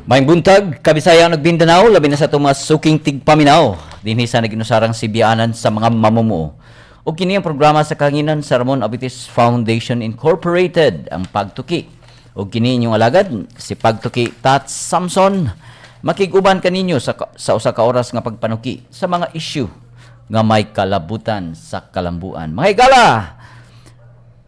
May buntag, Kabisaya ug Mindanao, labi na sa itong mga suking tigpaminaw. Dinhi sa naginusarang sibianan sa mga mamumuo. O kini ang programa sa kanginan sa Ramon Abitis Foundation Incorporated, ang Pagtuki. O kini inyong alagad, si Pagtuki Tats Samson. Makiguban kaninyo sa usa ka oras nga pagpanuki sa mga issue nga may kalabutan sa kalambuan. Mga higala,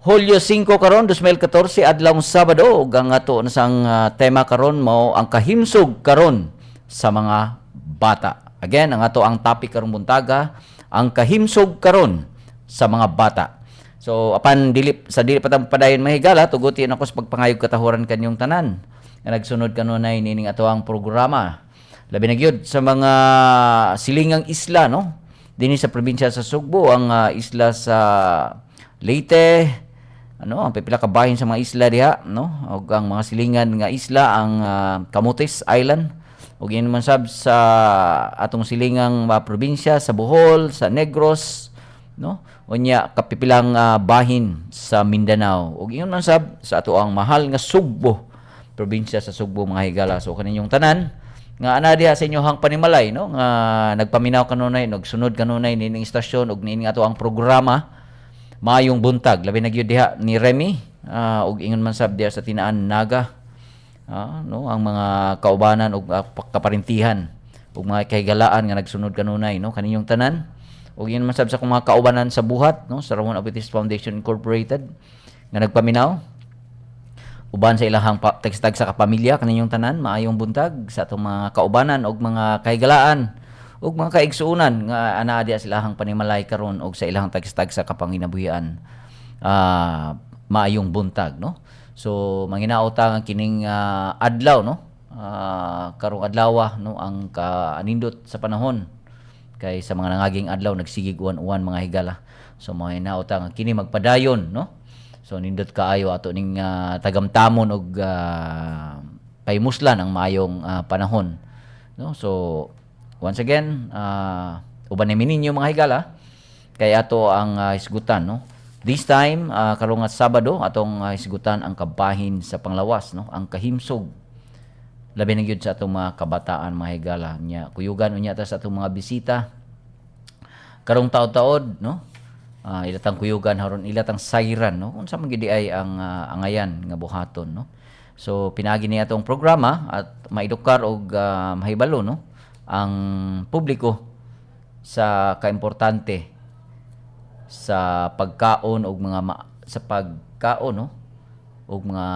Hulyo 5 karon 2014 adlaw Sabado ug ang ato nasang tema karon mao ang kahimsog karon sa mga bata. Again, ang ato ang topic karong buntaga, ang kahimsog karon sa mga bata. So apan dili patang padayon mahigala tuguti ako sa pagpangayog katahuran kanyong tanan nga nagsunod kanunay nining ato ang programa. Labi na gyud sa mga silingang isla no. Dinhi sa probinsya sa Sugbo ang isla sa Leyte, ang pipila ka bahin sa mga isla diha, no? Og ang mga silingan nga isla ang Camotes Island. Og yun man sab sa atong silingang probinsya sa Bohol, sa Negros, no? Unya kapipilang bahin sa Mindanao. Og yun man sab sa ato ang mahal nga Sugbo, probinsya sa Sugbo mga higala. So kaninyong tanan nga ana diha sa inyohang panimalay, no? Nga nagpaminaw kanunay, nagsunod kanunay nining istasyon og nining ato ang programa. Maayong buntag, labi na gyud diha ni Remy, ug ingon man sab diha sa Tinaan Naga, no, ang mga kaubanan ug kaparintihan ug mga kahigalaan nga nagsunod kanunay, no, kaninyong tanan. Ug ingon man sab sa mga kaubanan sa buhat, no, sa Ramon Abitis Foundation Incorporated nga nagpaminaw. Uban sa ilahang tagstag sa kapamilya kaninyong tanan, maayong buntag sa atong mga kaubanan ug mga kahigalaan ug mga kaigsuunan nga anaa diha silahang panimalay karon og sa ilahang tagstag sa kapanginabuhian. Maayong buntag, no. So manginaot ang kining adlaw, no. Karong adlaw, no, ang kaanindot sa panahon kay sa mga nangaging adlaw nagsigig uwan-uwan mga higala. So manginaot ang kini magpadayon, no. So nindot kaayo ato ning tagamtamon og paymuslan ang maayong panahon, no. So once again, uban ni ninyo mga higala, kay ato ang hisgutan, no. This time, karong Sabado, atong hisgutan ang kabahin sa panglawas, no, ang kahimsog. Labi na gyud sa atong mga kabataan mga higala nya. Kuyugan unya ta sa atong mga bisita. Karong taod-taod, no. Ilatang kuyugan haron ilatang sayran, no. Unsa man gyud ay ang angayan nga buhaton, no. So pinaagi ni atong programa at maedukar og mahibalo, no, ang publiko sa kaimportante sa pagkaon og sa pagkaon, no, og mga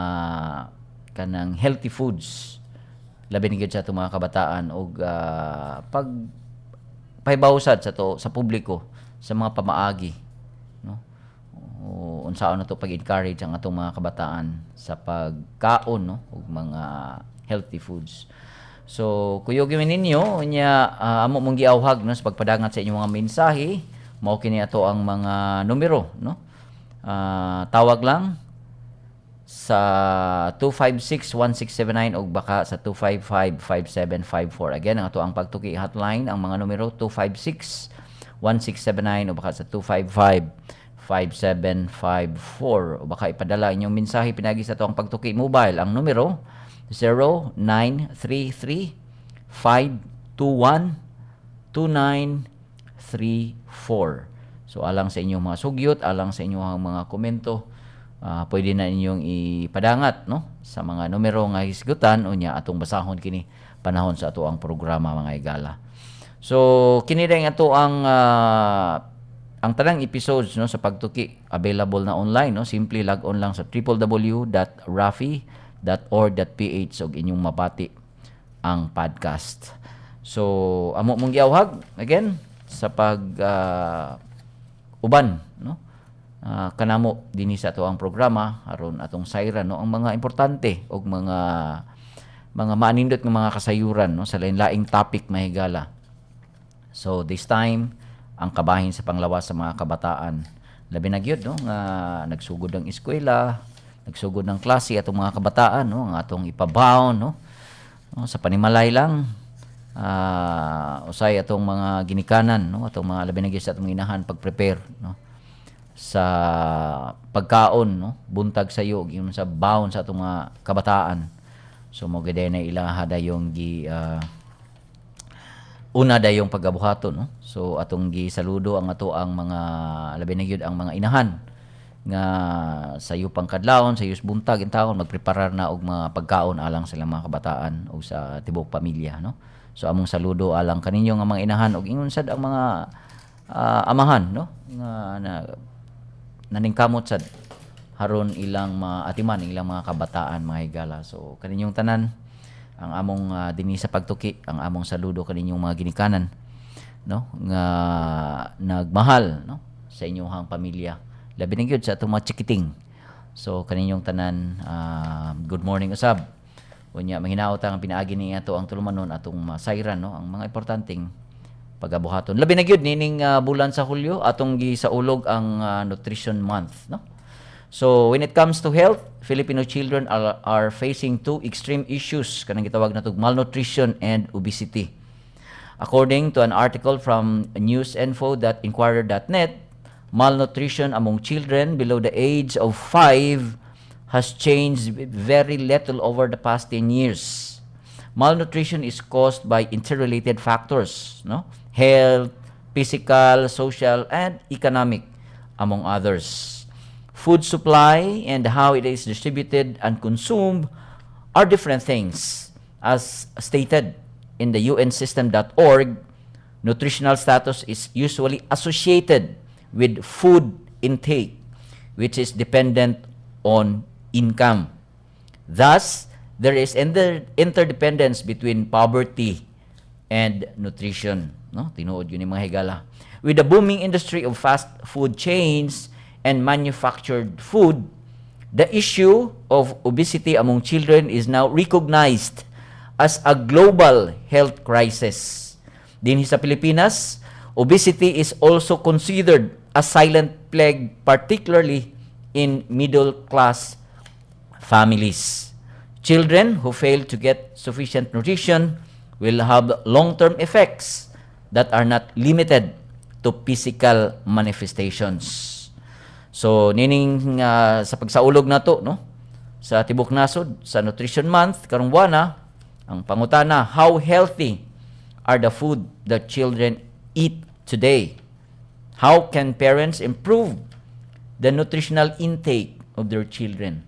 kanang healthy foods labi ni gyud sa atong mga kabataan og pag pahibawsad sa publiko sa mga pamaagi, no, unsaon nato pag-encourage ang atong mga kabataan sa pagkaon, no, og mga healthy foods. So, kuyogin ninyo, amo mong giawhag, no, sa pagpadangat sa inyong mga mensahe, mao kini ato ang mga numero, no. Tawag lang sa 256-1679 o baka sa 255-5754. Again, ang ato ang pagtuki hotline, ang mga numero 256-1679 o baka sa 255-5754 o baka ipadala inyong mensahe pinagi sa ato ang pagtuki mobile. Ang numero 0933-521-2934. So alang sa inyong mga sugyot, alang sa inyong mga komento, pwede na inyong ipadangat, no, sa mga numero nga hisgutan unya atong basahon kini panahon sa ato ang programa mga higala. So kini ring ato ang tanang episodes, no, sa pagtuki available na online, no. Simply log on lang sa www.rafi.org.ph og inyong mabati ang podcast. So amo mong giawhag again sa pag uban, no, kanamo dinhi sa ato ang programa aron atong sayran, no, ang mga importante og mga maanindot nga mga kasayuran, no, sa lain-laing topic mahigala. So this time ang kabahin sa panglawas sa mga kabataan labi na gyud, no, nga nagsugod ang eskwela, nagsugod ng klase atong mga kabataan, no, ang atong ipabaon, no, sa panimalay lang usay atong mga ginikanan, no, atong mga labi na gyud sa atong inahan pag-prepare, no, sa pagkaon, no, buntag sayo gyud sa baon sa atong mga kabataan. So mo gid na ilaha dayong una dayong pagabuhaton, no? So atong gisaludo ang ato ang mga labi na gyud ang mga inahan nga sayo pang kadlawon, sayo buntag in taon magpreparar na og mga pagkaon alang sa ilang mga kabataan o sa tibok pamilya, no? So among saludo alang kaninyo nga mga inahan og ingon sad ang mga amahan, no? Nga naningkamot sad haron ilang maatiman ilang mga kabataan mga higala. So kaninyong tanan ang among dinhi sa pagtuki, ang among saludo kaninyong mga ginikanan, no? Nga nagmahal, no? Sa inyong pamilya. Labi na gyud sa atong mga chikiting. So kaninyong tanan good morning usab. Unya manghinaot ang pinaagi ni ato ang tulumanon atong masayran, no? Ang mga importanteng pagabuhaton. Labi na gyud nining bulan sa Hulyo atong gisaulog ang Nutrition Month, no? So when it comes to health, Filipino children are facing two extreme issues kanang gitawag natog malnutrition and obesity. According to an article from newsinfo.inquirer.net, malnutrition among children below the age of 5 has changed very little over the past 10 years. Malnutrition is caused by interrelated factors, no? Health, physical, social, and economic, among others. Food supply and how it is distributed and consumed are different things. As stated in the unsystem.org, nutritional status is usually associated with food intake, which is dependent on income. Thus, there is interdependence between poverty and nutrition. No? Tinuod yun yung mga higala. With the booming industry of fast food chains and manufactured food, the issue of obesity among children is now recognized as a global health crisis. Dinhi sa Pilipinas, obesity is also considered a silent plague, particularly in middle-class families. Children who fail to get sufficient nutrition will have long-term effects that are not limited to physical manifestations. So nining sa pagsaulog nato, no, sa tibok nasod sa Nutrition Month karong buwana, ang pangutana, how healthy are the food that children eat today? How can parents improve the nutritional intake of their children?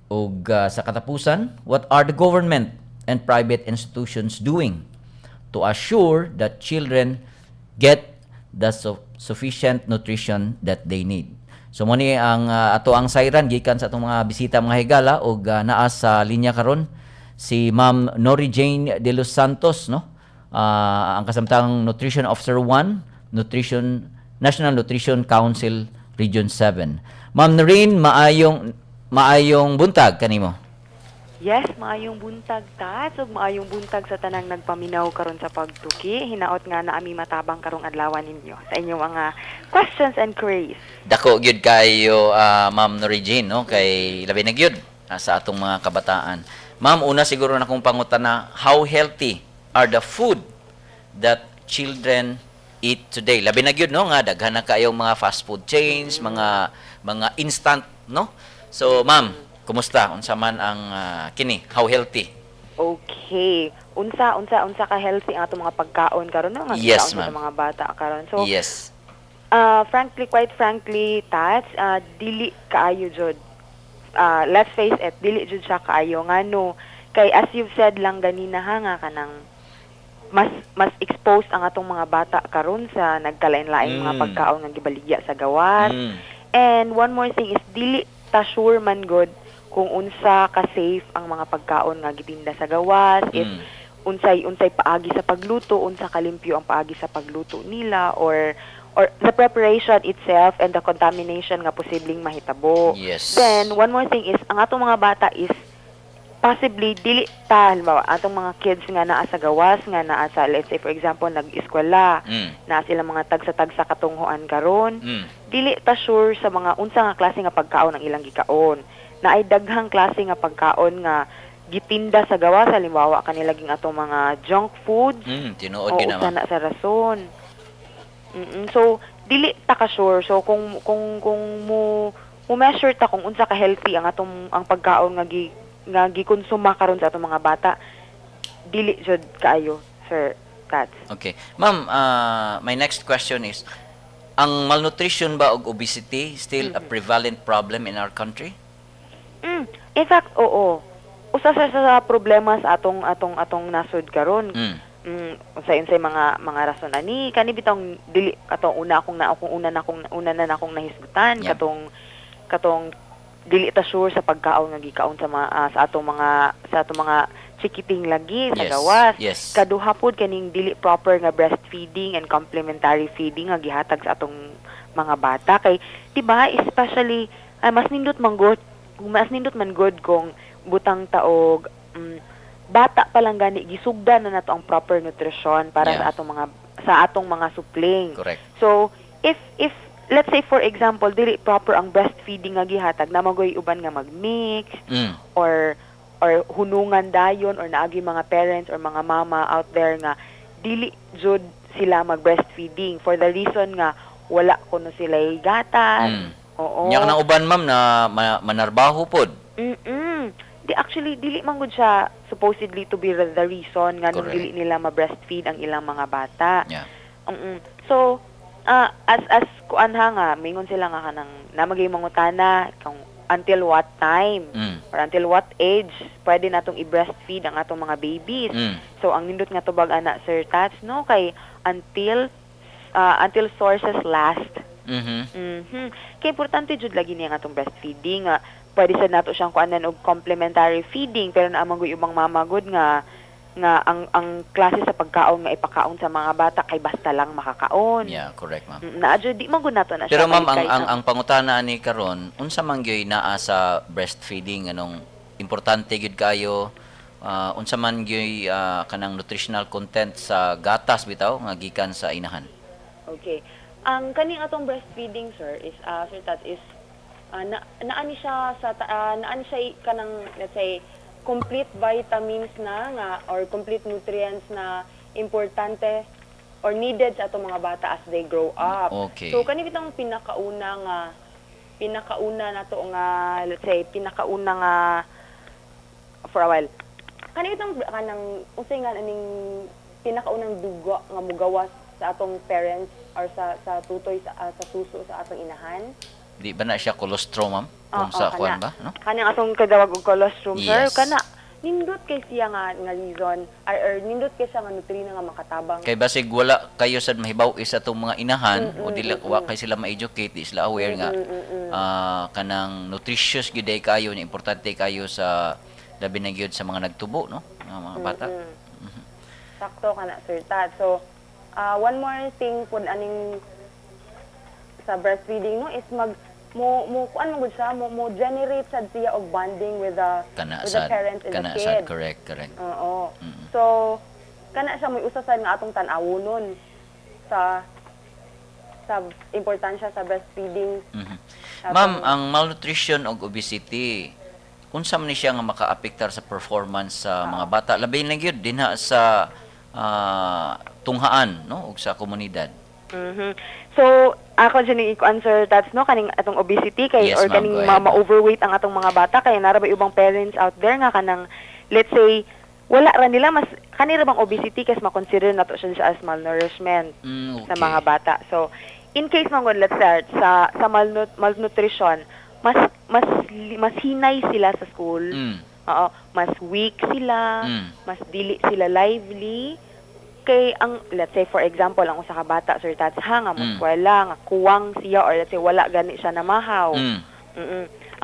Ug sa katapusan, what are the government and private institutions doing to assure that children get the sufficient nutrition that they need? So mo ni ang ato ang sayran gikan sa atong mga bisita mga higala ug naa sa linya karon si Ma'am Nori Jane De Los Santos, no? Ang kasamtang Nutrition Officer 1, National Nutrition Council Region 7. Ma'am Noreen, maayong buntag kanimo. Yes, maayong buntag ta. So maayong buntag sa tanang nagpaminaw karon sa pagtuki. Hinaot nga na ami matabang karong adlaw ninyo sa inyong mga questions and queries. Dako gyud kayo Ma'am Nori Jane, no? Kay labi na gyud sa atong mga kabataan. Ma'am, una siguro na kong pangutana, how healthy are the food that children eat today? Labi na gyud, no, nga daghan na kayong mga fast food chains, mga instant, no? So, ma'am, kumusta? Unsa man ang kini? How healthy? Okay. Unsa ka healthy ang atong mga pagkaon karon, no? Yes, sa ma'am. mga bata karon. So, Yes. quite frankly, Tats, dili kaayo jud. Let's face it, dili jud siya kaayo ngano kay as you've said lang ganina nga kanang mas exposed ang atong mga bata karon sa nagkalain-laing mga pagkaon nga gibaligya sa gawas. And one more thing is dili ta sure man good kung unsa ka safe ang mga pagkaon nga gitinda sa gawas, if unsay paagi sa pagluto, unsa kalimpyo ang paagi sa pagluto nila, or the preparation itself and the contamination nga posibleng mahitabo. Yes. Then one more thing is ang atong mga bata is possibly dili ta halimbawa atong mga kids nga naa sa gawas, nga naa sa, let's say for example nag-eskwela, naa sila mga tagsa-tagsa katunghuan karon, dili ta sure sa mga unsa nga klase nga pagkaon ang ilang gikaon. Naay daghang klase nga pagkaon nga gitinda sa gawas, halimbawa kanila ging atong mga junk foods. Tinuod ginawa. Sana sa rason. So dili ta ka sure. So kung mo measure ta kung unsa ka healthy ang atong ang pagkaon nga nga gikonsuma karon sa atong mga bata dili jud kaayo, Sir Tats. Okay. Ma'am, my next question is, ang malnutrition ba o obesity still a prevalent problem in our country? In fact, oo. Usa sa problema sa atong nasod karon. Unsay mga rason ani kani bitong dili katong una na akong nahisgutan Yep. katong dili ta sure sa pagkaon nga gikaon sa atong mga chikiting lagi sa Yes, gawas. yes. Kaduha pod kaning dili proper nga breastfeeding and complementary feeding nga gihatag sa atong mga bata kay diba especially mas nindot man good kung butang taog bata pa lang gani gisugdan na nato ang proper nutrition para Yeah. sa atong mga supling. Correct. So if let's say for example dili proper ang breastfeeding nga gihatag na magoy uban nga magmix or hunungan dayon or naagi mga parents or mga mama out there nga dili jud sila mag-breastfeeding for the reason nga wala kuno sila gatas. Oo. Nya kanang uban ma'am na manarbaho pod. Actually dili man gud siya supposedly to be the reason nga nung Correct. dili nila ma-breastfeed ang ilang mga bata. Yeah. So as kuan nga mingon sila nga kanang namagay mangutana kung until what time or until what age pwede natong i-breastfeed ang atong mga babies. So ang nindot nga tubag ana Sir Tats no kay until sources last. Kay importante jud lagi niya nga atong breastfeeding nga pwede sa nato siyang kuanan og complementary feeding pero naamang gyud ubang mama good nga ang klase sa pagkaon nga ipakaon sa mga bata kay basta lang makakaon. Yeah, correct ma'am. Naadyo di man gud nato na Pero siya ma'am, malikay ang pangutana ni karon, unsa man gyoy naa sa breastfeeding anong importante gyud kayo, unsa man gyoy kanang nutritional content sa gatas bitaw nga gikan sa inahan? Okay. Ang kaning atong breastfeeding sir is Sir Tat is naani siya kanang let's say complete vitamins na nga or complete nutrients na importante or needed sa atong mga bata as they grow up. Okay. So kani bitang pinakauna nato nga let's say pinakauna nga for a while. Kani bitang kanang unsay nga aning pinakaunang dugo nga mugawas sa atong parents or sa tutoy sa suso sa atong inahan. Di ba na siya colostrum ma'am? Kung sa kuan ba, no? Kanang atong kadawag og colostrum sir, Yes. kana nindot kay siya nga reason or nindot kay siya nga nutrino nga makatabang. Kay basig wala kayo sad mahibaw isa tong mga inahan o dili wa kay sila ma-educate, di sila aware nga kanang nutritious gyud ay kayo ni importante kayo sa labi na gyud sa mga nagtubo no, mga bata. Sakto kana Sir Tat. So one more thing pud aning sa breastfeeding no is mo kuan mo gud siya mo generate sad siya og bonding with the parents and the kid. Correct. Oo. So kana siya may usa sad nga atong tan-awonon sa importansya sa breastfeeding. Ma'am, ang malnutrition o obesity, unsa man ni siya nga makaapektar sa performance sa mga bata labi na gyud dinha sa tunghaan no ug sa komunidad? So ako dyan answer that's no kaning atong obesity kay Yes, or ma'am, kaning go ahead. ma-overweight ang atong mga bata kay narabay ubang parents out there nga kanang let's say wala ra nila mas kanira bang obesity kasi ma-consider nato siya as malnourishment sa mga bata. So in case man let's start sa malnutrition mas hinay sila sa school. Oo, mas weak sila, mas dili sila lively. Kay ang let's say for example ang usa ka bata Sir Tats nga muskwela nga kuwang siya or let's say wala gani siya namahaw.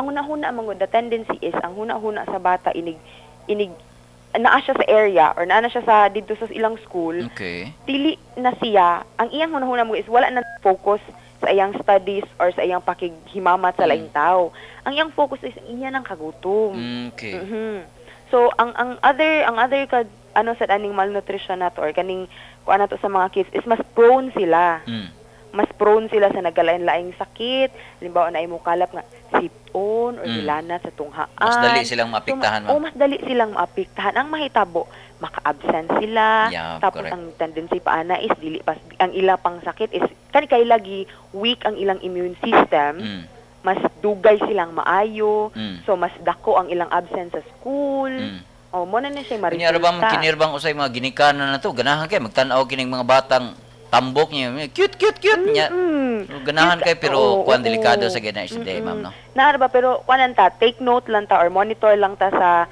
Ang hunahuna man the tendency is ang hunahuna sa bata inig naa siya sa area or naa siya sa dito sa ilang school. Okay. Dili na siya ang iyang hunahuna mo is wala na focus sa iyang studies or sa iyang pakighimamat sa laing tao. Ang iyang focus is iya nang kagutom. Okay. So ang other ano sa aning malnutrition nato or kaning kuan nato sa mga kids is mas prone sila. Mas prone sila sa nagalain-laing sakit. Halimbawa na imo kalap nga sipon or dilana sa tunghaan. Mas dali silang maapektahan, ma'am. mas dali silang maapektahan. Ang mahitabo, maka-absent sila. Yeah, Tapos correct. ang tendency pa ana is dili pas ang ila pang sakit is kay lagi weak ang ilang immune system. mas dugay silang maayo, Mm. so mas dako ang ilang absence sa school. Mo na siya Kanya bang ma-resulta. kinirbang usay mga ginikanan na to, ganahan kay magtan-aw kining mga batang tambok niya. Cute, cute, cute niya. Ganahan kay pero kuan delikado sa gina sa day, ma'am, no. Naara ba pero kuan ta, take note lang ta or monitor lang ta sa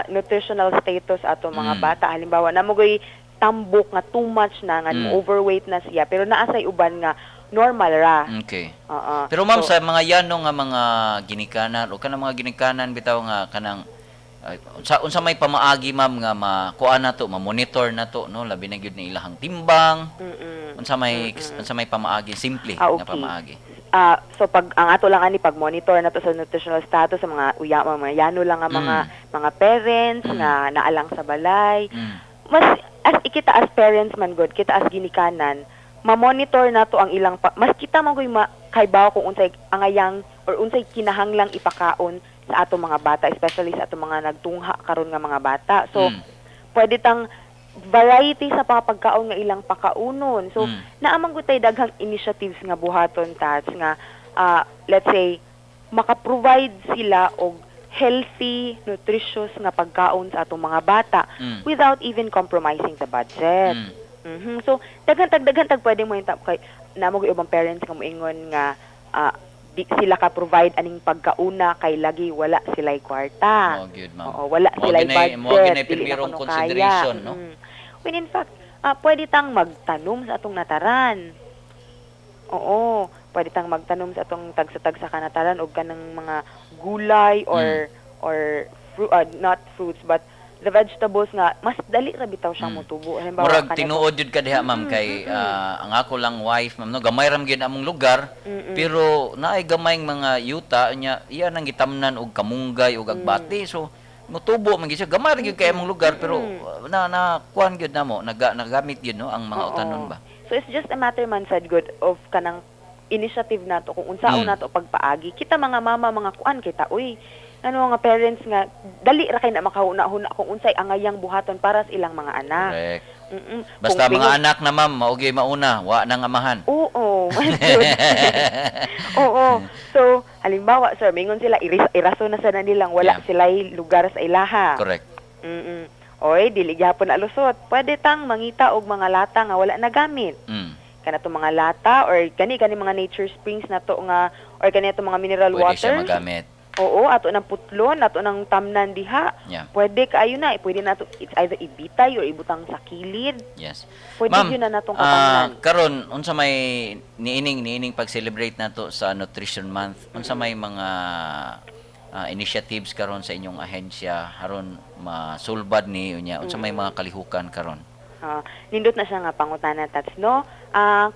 nutritional status ato mga bata. Halimbawa namogoy tambok nga too much na nga overweight na siya pero naa say uban nga normal ra. Okay. Oo. Pero ma'am, So, sa mga yano nga mga ginikanan o kanang mga ginikanan bitaw nga kanang unsa may pamaagi ma'am nga makuan na to, ma-monitor na to, no, labi na gyud ni ilahang timbang. Unsa may pamaagi simple nga okay. pamaagi. So pag ang ato lang ani pag monitor na to sa nutritional status sa mga mga yano lang nga mga parents nga naalang sa balay. Mas as kita as parents man good, kita as ginikanan, ma-monitor na to ang ilang mas kita magoy makaibaw kung unsay angayang or unsay kinahanglang ipakaon sa ato mga bata, especially sa ato mga nagtungha karon nga mga bata. So pwede tang variety sa mga pagkaon nga ilang pakaunon. So naamang gutay daghang initiatives nga buhaton tats nga let's say maka-provide sila og healthy, nutritious nga pagkaon sa atong mga bata without even compromising the budget. So daghan pwede mo kay namo gyud ubang parents nga moingon nga di sila ka provide aning pagkauna kay lagi wala sila'y kwarta. Good, ma'am. Oo, wala sila'y budget. Mo ginay dili na pirmirong kuno consideration, kaya. no. When in fact, pwede tang magtanom sa atong nataran. Oo, pwede tang magtanom sa atong tagsa-tagsa kanataran og kanang mga gulay or not fruits but the vegetables nga mas dali ra bitaw siyang motubo. Halimbawa Murag tinuod jud ka diha ma'am kay ang ako lang wife ma'am no, gamay ram gyud among lugar pero naay gamayng mga yuta nya iya nang gitamnan og kamunggay og agbati so motubo man gyud siya gamay ra gyud kay among lugar pero na kuan gyud namo nagamit gyud no ang mga utanon ba. So it's just a matter man said good of kanang initiative nato kung unsaon nato pagpaagi. Kita mga mama mga kuan kita uy nga parents nga dali ra kay na makahuna-huna kung unsay angayang buhaton para sa ilang mga anak. Correct. Basta mga anak na ma'am maugay mauna wa nang amahan. Oo. Oo. So halimbawa sir mingon sila iraso na sa nilang wala sila'y lugar sa ilaha. Correct. Oy dili gyapon na lusot. Pwede tang mangita og mga lata nga wala nagamit. Kana to mga lata or kani mga nature springs na to nga or kani to mga mineral Pwede water. siya magamit. Oo, ato ng putlon, ato ng tamnan diha. Yeah. Pwede kaayo na, pwede na to it's either ibitay or ibutang sa kilid. Yes. Pwede Ma'am, yun na natong katamnan. karon unsa may niining pag-celebrate nato sa Nutrition Month? Unsa may mga initiatives karon sa inyong ahensya aron masulbad ni unya? Unsa may mga kalihukan karon? Nindot na siya nga pangutana tats no.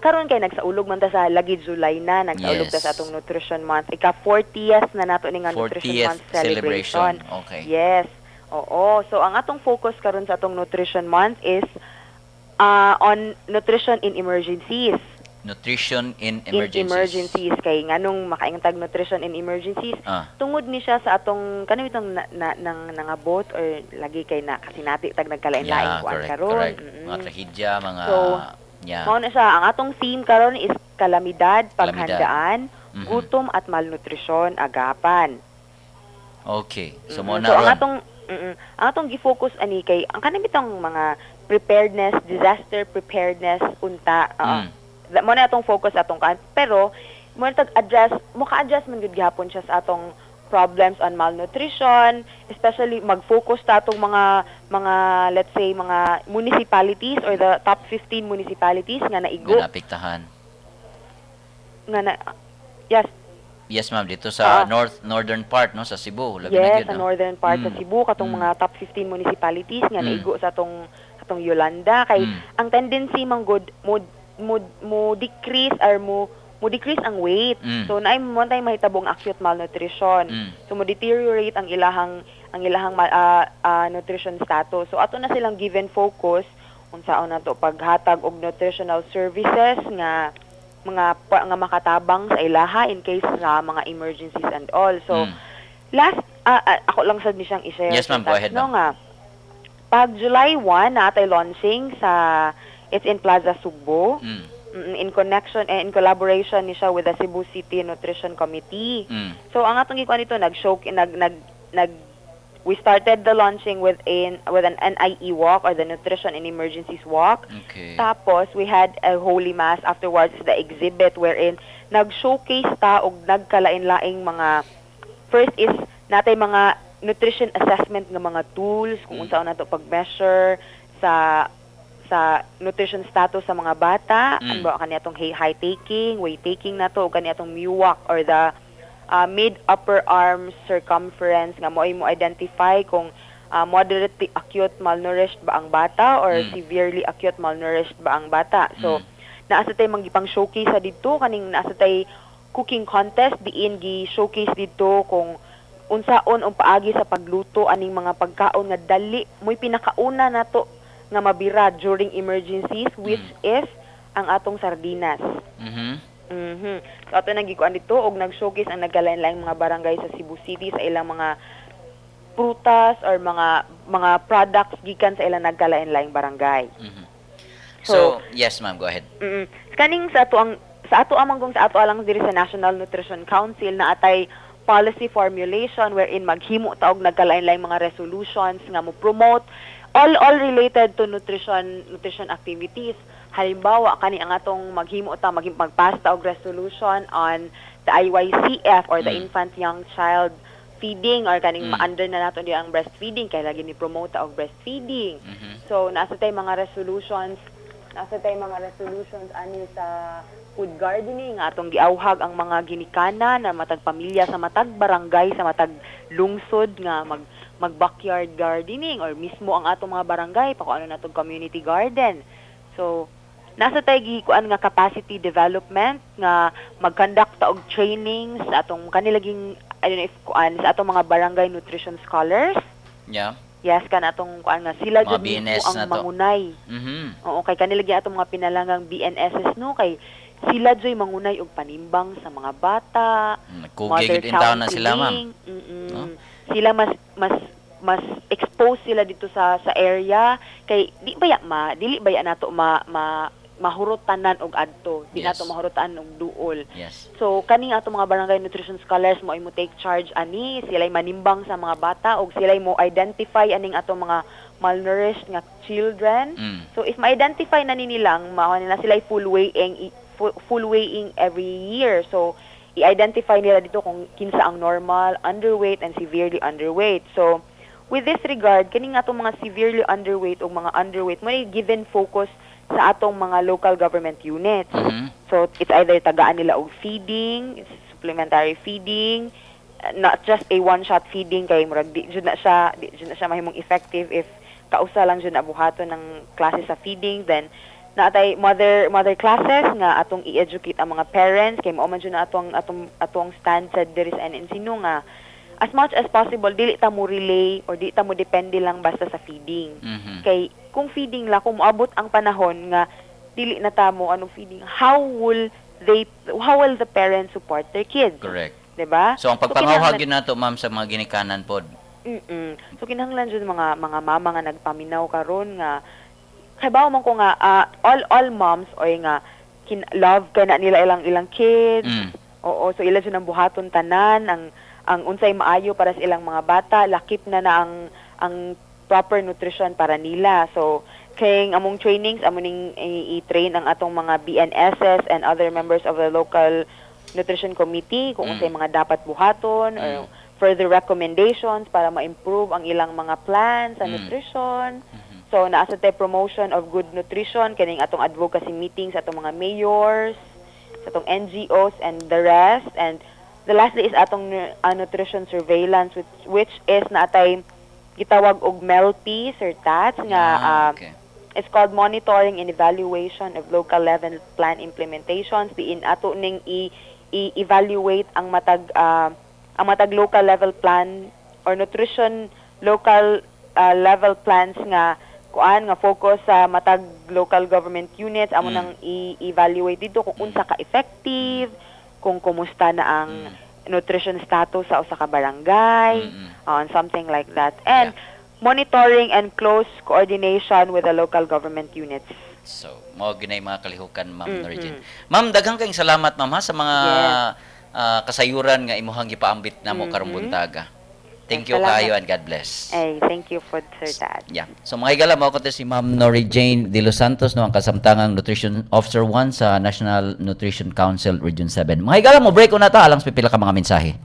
Karon kay nagsaulog man ta sa lagi July na nagsaulog ta sa atong Nutrition Month. Ika 40th na nato ning Nutrition 40th Month celebration. Okay. Yes. Oo. So ang atong focus karon sa atong Nutrition Month is on nutrition in emergencies. Nutrition in In emergencies. emergencies kay nganong makaingtag nutrition in emergencies tungod ni siya sa atong kanang itong nangabot or lagi kay na kasinati tag nagkalain-lain kuan karon. Correct. Mga trahedya, mga Mao na siya ang atong theme karon is kalamidad, paghandaan, gutom at malnutrisyon agapan. Okay. So mo So na ang ron. atong gi-focus ani kay ang kanang bitong mga preparedness, disaster preparedness unta. Mo na atong focus atong kan pero mo na adjust man gud gihapon siya sa atong problems on malnutrition, especially mag-focus ta atong mga let's say mga municipalities or the top 15 municipalities nga naigo Napiktahan. nga na yes. Yes, ma'am, dito sa northern part no sa Cebu, labi na Yes, gyud, sa no? northern part sa Cebu katong mga top 15 municipalities nga naigo sa atong Yolanda kay ang tendency man good mo decrease or mo decrease ang weight. So naay mo tay mahitabong acute malnutrition. So mo deteriorate ang ilahang nutrition status. So ato na silang given focus unsaon nato paghatag og nutritional services nga mga makatabang sa ilaha in case sa mga emergencies and all. So last ako lang sad ni siyang i-share. Yes, ma'am, go ahead, ma'am. Nga pag July 1 na atay launching sa it's in Plaza Sugbo. in connection and in collaboration ni siya with the Cebu City Nutrition Committee. So ang atong gikuan dito we started the launching with an NIE walk, or the Nutrition in Emergencies walk. Okay. Tapos we had a holy mass afterwards, the exhibit wherein nag-showcase ta og nagkalain-laing mga, first is natay mga nutrition assessment ng mga tools kung unsa nato pag-measure sa nutrition status sa mga bata, ano ba kaniya atong high taking, weight taking nato, o kaniya atong MUAC, or the mid-upper arm circumference, nga mo identify kung moderately acute malnourished ba ang bata or severely acute malnourished ba ang bata. So naasa tay manggipang showcase sa dito, kaning naasa tay cooking contest diin gi showcase dito kung unsaon ang paagi sa pagluto aning mga pagkaon nga dali mo'y pinakauna nato nga mabira during emergencies, which is ang atong sardinas. So ato nagikuan dito og nag-showcase ang nagkalain-laing mga barangay sa Cebu City sa ilang mga prutas or mga products gikan sa ilang nagkalain-laing barangay. So, yes ma'am, go ahead. Kaning sa ato lang diri sa National Nutrition Council na atay policy formulation wherein maghimo ta og nagkalain-laing mga resolutions nga mo promote all related to nutrition activities. Halimbawa kani ang atong maghimo ta magpass ta og resolution on the IYCF, or the infant young child feeding, or kaning ma-under na nato di ang breastfeeding kay lagi ni promote ta og breastfeeding. So nasa tay mga resolutions ani sa food gardening, atong giawhag ang mga ginikana na matag pamilya sa matag barangay, sa matag lungsod nga mag-backyard gardening, or mismo ang atong mga barangay pakuano natong community garden. So nasa tay gikuan nga capacity development nga mag-conduct ta og trainings sa atong kanilaging sa atong mga barangay nutrition scholars. Yeah. Yes, kan atong kuan nga sila jud BNS ang na to. mangunay. Oo, kay kanilagyan atong mga pinalangang BNSs no, kay sila joy mangunay og panimbang sa mga bata. Nagkugig din taon na sila, ma'am. No? Sila mas expose sila dito sa area kay dili baya nato mahurutanan og adto, di nato mahurutanan og duol. Yes. So kaning ato mga barangay nutrition scholars mo take charge ani, sila'y manimbang sa mga bata og sila'y mo identify aning ato mga malnourished nga children. So if ma-identify na nilang mao nila sila'y full weighing every year. So i-identify nila dito kung kinsa ang normal, underweight, and severely underweight. So with this regard, kaning atong mga severely underweight o mga underweight mo given focus sa atong mga local government units. So it's either tagaan nila og feeding, supplementary feeding, not just a one-shot feeding kay murag di jud na siya mahimong effective if kausa lang jud na buhaton ng klase sa feeding. Then naatay mother classes nga atong i-educate ang mga parents kay mao man jud na atong stand sa diri sa NNC nga as much as possible dili ta mo relay or dili ta mo depende lang basta sa feeding. Kay kung feeding la, kung moabot ang panahon nga dili na ta mo anong feeding, how will the parents support their kids? Correct. Diba? So ang pagpangawhag yun nato ma'am sa mga ginikanan pod. So kinahanglan jud mga mama nga nagpaminaw karon nga kay bawo man ko nga all moms oy nga love kay na nila ilang kids. Oo, so ila jud ang buhaton tanan ang unsay maayo para sa ilang mga bata, lakip na ang proper nutrition para nila. So kay among trainings ning i-train ang atong mga BNSs and other members of the local nutrition committee kung unsay mga dapat buhaton or further recommendations para ma-improve ang ilang mga plans sa nutrition. So naasa tay promotion of good nutrition kaning atong advocacy meetings sa atong mga mayors, sa atong NGOs and the rest. And the lastly is atong nutrition surveillance which is naatay gitawag og MELP or TATS nga it's called monitoring and evaluation of local level plan implementations. Diin ato ning i-evaluate ang matag local level plan or nutrition local level plans nga focus sa matag local government units. Amo nang i-evaluate dito kung unsa ka effective, kung kumusta na ang nutrition status sa usa ka barangay, something like that. And monitoring and close coordination with the local government units. So, mao ginay mga kalihukan, Ma'am Nori Jane. Ma'am, daghang kayong salamat, Ma'am, ha, sa mga kasayuran nga imuhang gipaambit namo karong buntaga. Thank you Salamat. kayo and God bless. Ay, thank you for Sir Dad. Yeah. So mga higala, mao ko si Ma'am Nori Jane de Los Santos, no, ang kasamtangang Nutrition Officer 1 sa National Nutrition Council Region 7. Mga higala, mo break ko na ta alang sa pipila ka mga mensahe.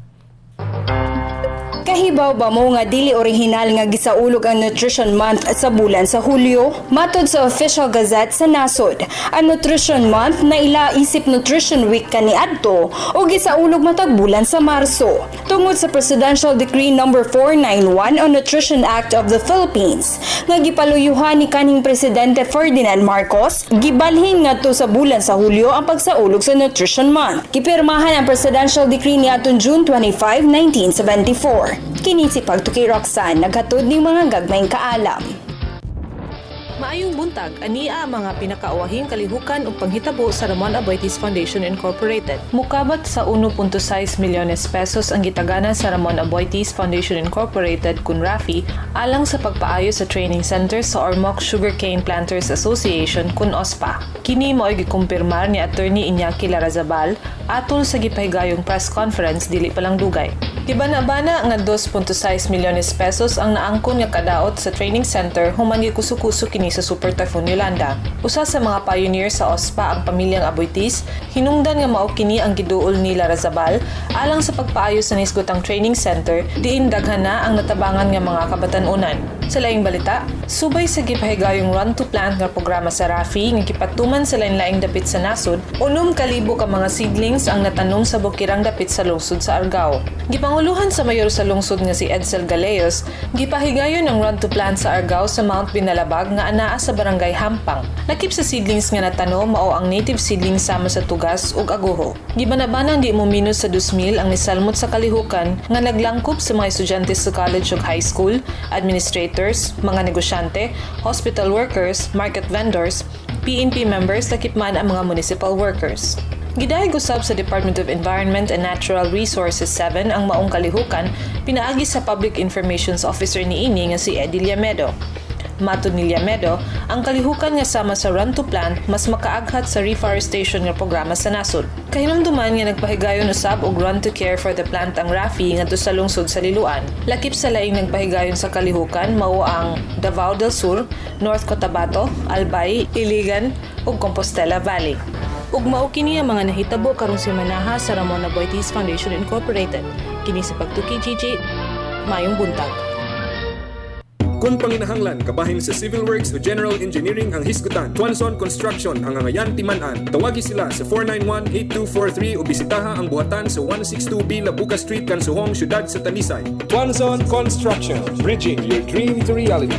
Kahibaw ba mo nga dili orihinal nga gisaulog ang Nutrition Month sa bulan sa Hulyo? Matod sa Official Gazette sa nasod, ang Nutrition Month na ila isip Nutrition Week kaniadto o gisaulog matag bulan sa Marso. Tungod sa Presidential Decree No. 491 on Nutrition Act of the Philippines, nga gipaluyuhan ni kaning Presidente Ferdinand Marcos, gibalhin ngadto sa bulan sa Hulyo ang pagsaulog sa Nutrition Month. Gipirmahan ang Presidential Decree niadtong June 25, 1974. Kini si Pagtuki Roxanne, naghatod ning mga gagmayng kaalam. Maayong buntag, ania ang mga pinakaawahing kalihukan ug panghitabo sa Ramon Aboitiz Foundation Incorporated. Mukabat sa 1.6 milyones pesos ang gitaganan sa Ramon Aboitiz Foundation Incorporated kun Rafi alang sa pagpaayo sa training center sa Ormoc Sugarcane Planters Association kun OSPA. Kini mo'y gikumpirmar ni Attorney Iñaki Larazabal atol sa gipahigayong press conference dili pa lang dugay. Gibana-bana nga 2.6 milyones pesos ang naangkon nga kadaot sa training center human gikuso-kuso kini sa Super Typhoon Yolanda. Usa sa mga pioneer sa OSPA ang pamilyang Aboitiz, hinungdan nga mao kini ang giduol ni Larazabal alang sa pagpaayo sa nisgotang training center diin daghan na ang natabangan nga mga kabatan-unan. Sa laing balita, subay sa gipahigayong Run to Plant nga programa sa Rafi nga gipatuman sa lain-laing dapit sa nasod, 6,000 ka mga seedlings ang natanom sa bukirang dapit sa lungsod sa Argao. Gipanguluhan sa mayor sa lungsod nga si Edsel Galeos, gipahigayon ang Run to Plant sa Argao sa Mount Binalabag nga anaa sa barangay Hampang. Lakip sa seedlings nga natanom mao ang native seedlings sama sa tugas ug aguho. Gibanabanang di mo minus sa 2,000 ang nisalmot sa kalihukan nga naglangkop sa mga estudyante sa college ug high school, administrators, mga negosyante, hospital workers, market vendors, PNP members lakip man ang mga municipal workers. Gidahig usab sa Department of Environment and Natural Resources 7 ang maong kalihukan pinaagi sa Public Information Officer niini nga si Eddie Liamedo. Matod ni Liamedo, ang kalihukan nga sama sa Run to Plant mas makaaghat sa reforestation nga programa sa nasod. Kahinumduman nga nagpahigayon usab og Run to Care for the Plant ang Rafi ngadto sa lungsod sa Liloan. Lakip sa laing nagpahigayon sa kalihukan mao ang Davao del Sur, North Cotabato, Albay, Iligan ug Compostela Valley. Ug mao kini ang mga nahitabo karong semanaha sa Ramon Aboitiz Foundation Incorporated. Kini sa Pagtuki GG, mayong buntag. Kung panginahanglan kabahin sa civil works o general engineering ang hisgutan, Tuanson Construction ang angayan timan-an. Tawagi sila sa 491-8243 o bisitaha ang buhatan sa 162B Labuca Street, Kansuhong, Syudad sa Talisay. Tuanson Construction, bridging your dream to reality.